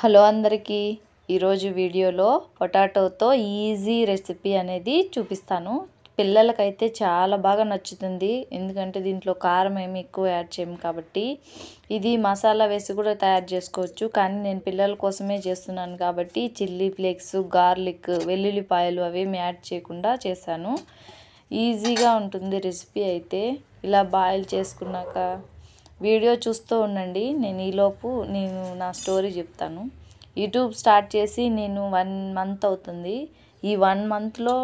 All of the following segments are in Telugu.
హలో అందరికీ ఈరోజు వీడియోలో పొటాటోతో ఈజీ రెసిపీ అనేది చూపిస్తాను. పిల్లలకైతే చాలా బాగా నచ్చుతుంది. ఎందుకంటే దీంట్లో కారం ఏమి ఎక్కువ యాడ్ చేయము కాబట్టి. ఇది మసాలా వేసి కూడా తయారు చేసుకోవచ్చు. కానీ నేను పిల్లల కోసమే చేస్తున్నాను కాబట్టి చిల్లీ ఫ్లేక్స్, గార్లిక్, వెల్లుల్లిపాయలు అవేమి యాడ్ చేయకుండా చేశాను. ఈజీగా ఉంటుంది రెసిపీ అయితే. ఇలా బాయిల్ చేసుకున్నాక వీడియో చూస్తూ ఉండండి. నేను నా స్టోరీ చెప్తాను. యూట్యూబ్ స్టార్ట్ చేసి నేను 1 మంత్ అవుతుంది. ఈ 1 మంత్లో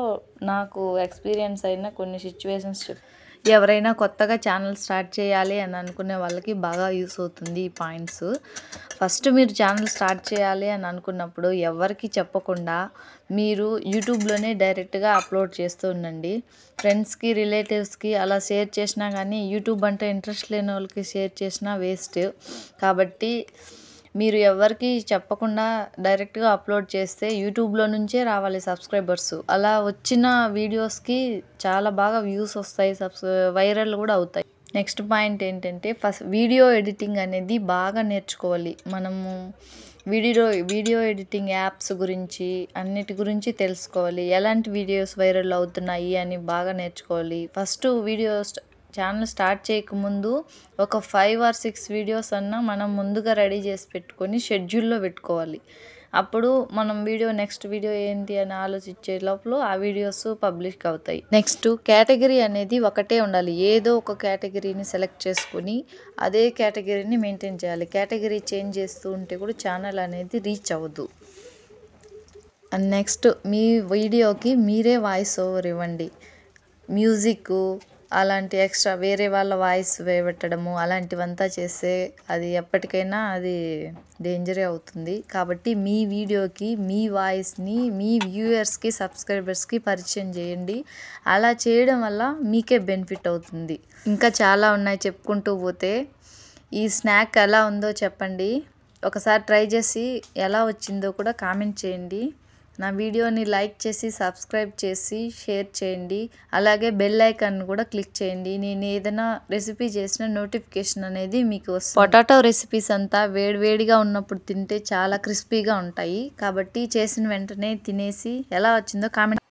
నాకు ఎక్స్పీరియన్స్ అయిన కొన్ని సిచ్యువేషన్స్ ఎవరైనా కొత్తగా ఛానల్ స్టార్ట్ చేయాలి అని అనుకునే వాళ్ళకి బాగా యూస్ అవుతుంది ఈ పాయింట్స్. ఫస్ట్ మీరు ఛానల్ స్టార్ట్ చేయాలి అని అనుకున్నప్పుడు ఎవరికి చెప్పకుండా మీరు యూట్యూబ్లోనే డైరెక్ట్గా అప్లోడ్ చేస్తూ ఉండండి. ఫ్రెండ్స్కి, రిలేటివ్స్కి అలా షేర్ చేసినా కానీ యూట్యూబ్ అంటే ఇంట్రెస్ట్ లేని వాళ్ళకి షేర్ చేసినా వేస్ట్. కాబట్టి మీరు ఎవరికి చెప్పకుండా డైరెక్ట్గా అప్లోడ్ చేస్తే యూట్యూబ్లో నుంచే రావాలి సబ్స్క్రైబర్స్. అలా వచ్చిన వీడియోస్కి చాలా బాగా వ్యూస్ వస్తాయి, వైరల్ కూడా అవుతాయి. నెక్స్ట్ పాయింట్ ఏంటంటే ఫస్ట్ వీడియో ఎడిటింగ్ అనేది బాగా నేర్చుకోవాలి. మనము వీడియో ఎడిటింగ్ యాప్స్ గురించి అన్నిటి గురించి తెలుసుకోవాలి. ఎలాంటి వీడియోస్ వైరల్ అవుతున్నాయి అని బాగా నేర్చుకోవాలి. ఫస్ట్ ఛానల్ స్టార్ట్ చేయకముందు ఒక 5 or 6 వీడియోస్ అన్నా మనం ముందుగా రెడీ చేసి పెట్టుకొని షెడ్యూల్లో పెట్టుకోవాలి. అప్పుడు మనం నెక్స్ట్ వీడియో ఏంటి అని ఆలోచించే లోపల ఆ వీడియోస్ పబ్లిష్ అవుతాయి. నెక్స్ట్ కేటగిరీ అనేది ఒకటే ఉండాలి. ఏదో ఒక కేటగిరీని సెలెక్ట్ చేసుకుని అదే కేటగిరీని మెయింటైన్ చేయాలి. కేటగిరీ చేంజ్ చేస్తూ ఉంటే కూడా ఛానల్ అనేది రీచ్ అవ్వదు. అండ్ నెక్స్ట్ మీ వీడియోకి మీరే వాయిస్ ఓవర్ ఇవ్వండి. మ్యూజిక్ అలాంటి ఎక్స్ట్రా వేరే వాళ్ళ వాయిస్ పెట్టడము అలాంటివంతా చేస్తే అది ఎప్పటికైనా అది డేంజరే అవుతుంది. కాబట్టి మీ వీడియోకి మీ వాయిస్ని మీ వ్యూయర్స్కి, సబ్స్క్రైబర్స్కి పరిచయం చేయండి. అలా చేయడం వల్ల మీకే బెనిఫిట్ అవుతుంది. ఇంకా చాలా ఉన్నాయి చెప్పుకుంటూ పోతే. ఈ స్నాక్ ఎలా ఉందో చెప్పండి. ఒకసారి ట్రై చేసి ఎలా వచ్చిందో కూడా కామెంట్ చేయండి. నా వీడియోని లైక్ చేసి, సబ్స్క్రైబ్ చేసి, షేర్ చేయండి. అలాగే బెల్ ఐకాన్ కూడా క్లిక్ చేయండి. నేను ఏదైనా రెసిపీ చేసిన నోటిఫికేషన్ అనేది మీకు వస్తుంది. పొటాటో రెసిపీస్ అంతా వేడివేడిగా ఉన్నప్పుడు తింటే చాలా క్రిస్పీగా ఉంటాయి. కాబట్టి చేసిన వెంటనే తినేసి ఎలా వచ్చిందో కామెంట్